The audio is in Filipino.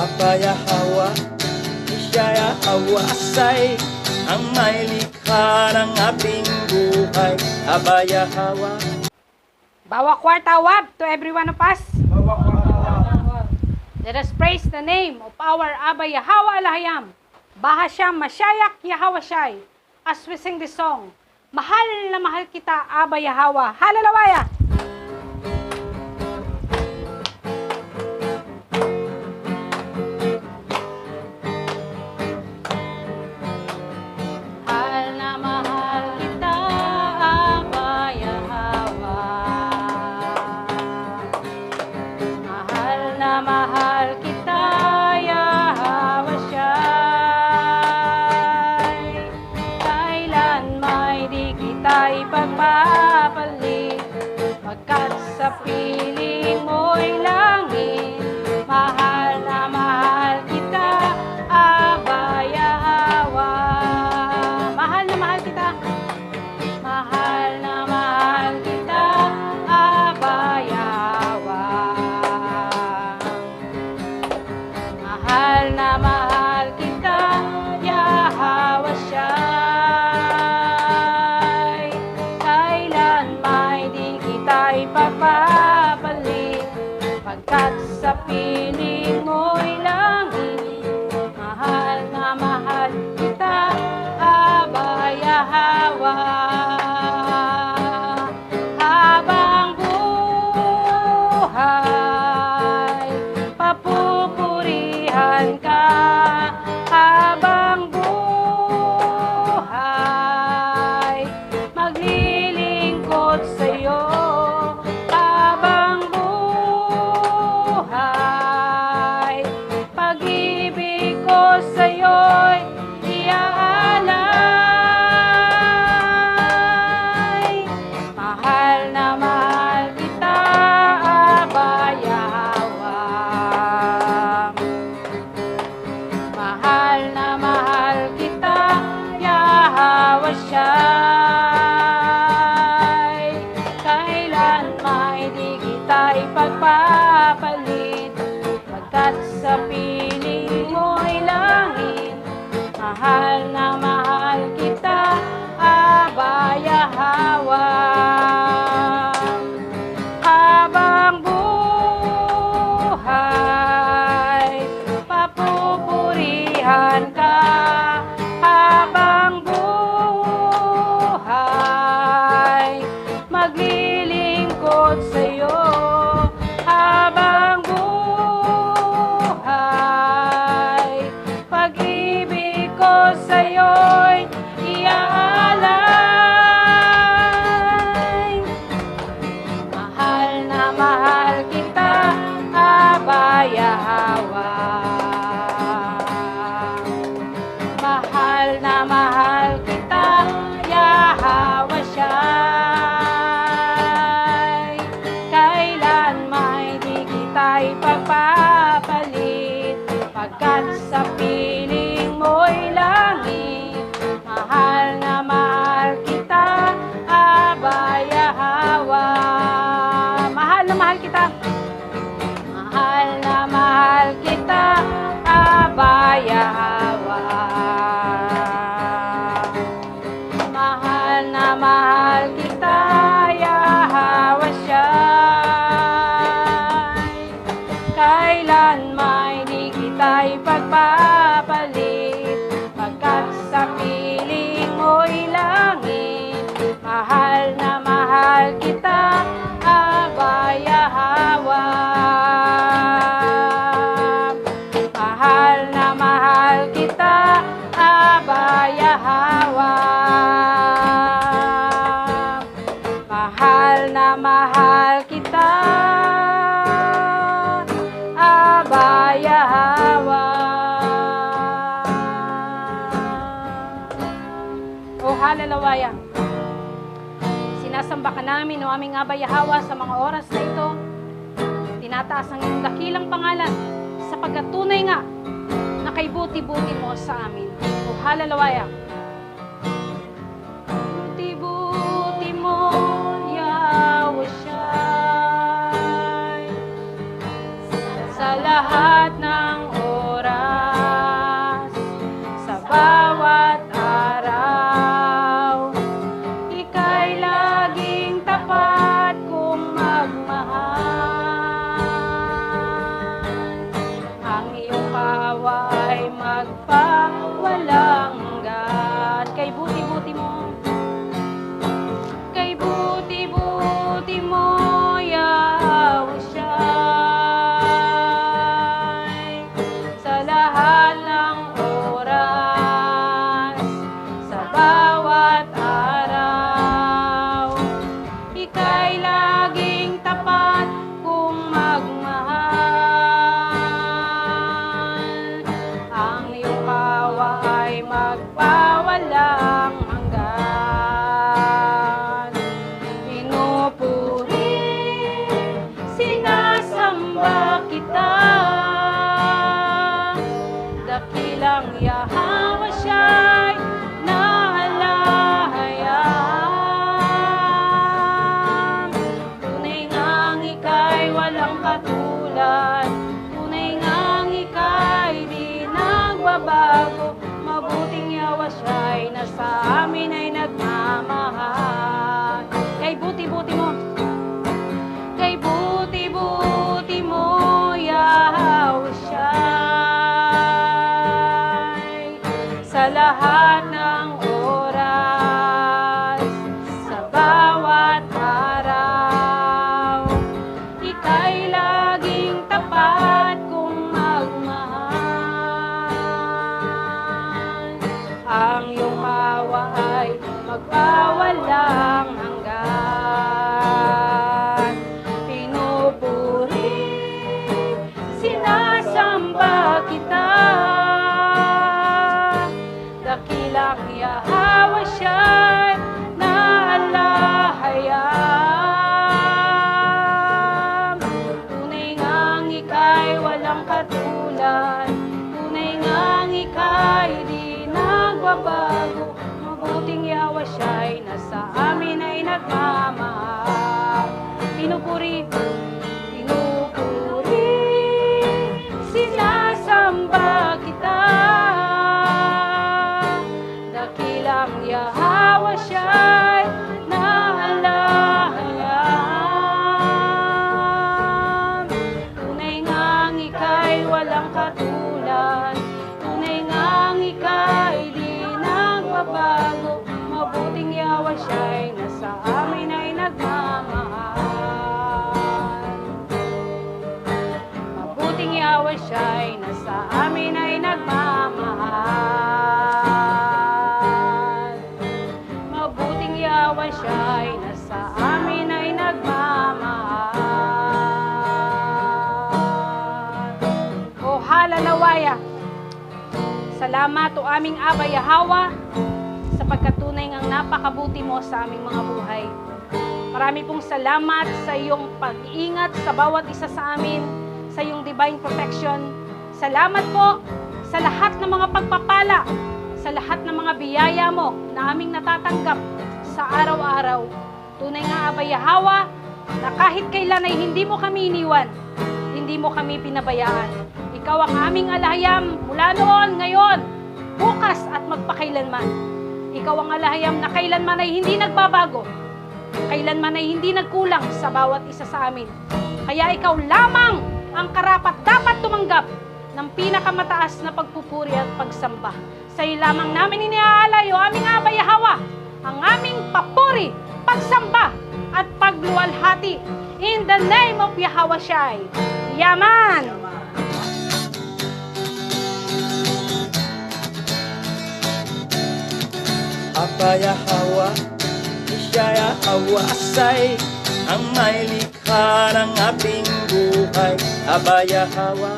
Abaya Hawa, Ishaya Hawasay, ang may likha ng ating buhay. Abaya Hawa. Bawa kwartawab to every one of us. Let us praise the name of our Abba Yahweh Elohim, Bahasham Mashayak Yahawashai, as we sing this song. Mahal na mahal kita, Abba Yahweh. Hallelujah! Mahal kita, Yahawashai. Kailan may di kita ipagpapalit, pagkat sa piling mo'y langit. Mahal na mahal kita, Abba Yahweh. Mahal na mahal kita. Mahal na mahal kita, Abba Yahweh. Mahal na mahal kita, Yahawashai. Kailan may di kita ipapapalit, pagkat sa piling mo'y langit. Mahal na mahal kita, Abba Yahweh. Habang buhay, papupurihan ka. Habang buhay, maglilingkod sa'yo. Habang buhay, pag-ibig ko sa'yo'y iaalay. Mahal na mahal kita, Abba Yahweh. Mahal na mahal kita, Yahawashai. Kailan may di kita ipagpapalit, pagkat sa piling mo'y langit. Mahal na mahal kita, Abba Yahweh. Habang buhay, papupurihan ka. Habang buhay, maglilingkod sa'yo. Habang buhay, pag-ibig ko sa'yo'y iaalay. Mahal na mahal kita, Abba Yahweh. Mahal na mahal kita, Yahawashai. Kailan may di kita ipagpapalit, pagkat sa piling mo'y langit. Mahal na mahal kita, Abba Yahweh. Mahal na mahal kita. Mahal na mahal kita, Abba Yahweh. Mahal na mahal kita, Yahawashai. Kailan may di kita ipagpapalit, pagkat sa piling mo'y langit. Mahal na mahal kita, Abba Yahweh. Mahal na mahal kita, Abba Yahweh. Mahal na mahal kita, Abba Yahweh. Oh, hallelujah. Sinasamba ka namin, o aming Abba Yahweh, sa mga oras na ito. Tinataas ang iyong dakilang pangalan, sapagkat tunay nga na kay buti-buti mo sa amin. O hallelujah. Buti-buti mo, Yahweh, sa lahat ng oras. ika'y laging tapat kung magmahal. Ang iyong awa ay magpawalang hanggan. Pinupuri, sinasamba kita. Dakilang Yahweh siya'y naalahayam. Tunay ngang ika'y walang katulad. Tunay ngang ika'y di nagbabago. Mabuting Yahweh siya'y nasa amin ay nagmamahal. Kay buti-buti mo, kay buti-buti mo, Yahweh siya'y sa lahat ng oras, sa bawat araw, ika'y laging tapat kung magmahal. Ang iyong awa ay magpawalang hanggan. Pinupuri, sinasamba kita. Dakilang Yahweh siya'y naalahayam. Tunay ngang ika'y walang katulad. Tunay ngang ika'y di nagbabago. Mabuting Yahweh siya'y nasa amin ay nagmamahal. Pinupuri, pinupuri, sinasamba kita. Dakilang Yahweh siya'y naalahayam. Tunay ngang ika'y walang katulad. Tunay ngang ika'y di nagbabago. Mabuting Yahweh siya'y nasa amin ay nagmamahal. Mabuting Yahweh siya'y nasa amin ay nagmamahal. Mabuting Yahweh siya'y nasa amin ay nagmamahal. O halalawaya, salamat o aming Aba Yahweh, sapagkat tunay ngang napakabuti mo sa aming mga buhay. Marami pong salamat sa iyong pag-iingat sa bawat isa sa amin, sa iyong divine protection. Salamat po sa lahat ng mga pagpapala, sa lahat ng mga biyaya mo na aming natatanggap sa araw-araw. Tunay nga Aba Yahweh, na kahit kailan ay hindi mo kami iniwan, hindi mo kami pinabayaan. Ikaw ang aming alahayam mula noon, ngayon, bukas at magpakailanman. Ikaw ang alahayam na kailanman ay hindi nagbabago, kailanman ay hindi nagkulang sa bawat isa sa amin. Kaya ikaw lamang ang karapat dapat tumanggap ng pinakamataas na pagpupuri at pagsamba. Sa iyo lamang namin iniaalay o aming Aba Yahweh ang aming papuri, pagsamba at pagluwalhati. In the name of Yahweh Shai. Yaman! Aba Yahweh, siya Yahweh asay, ang may likha ng ating buhay. Aba Yahweh,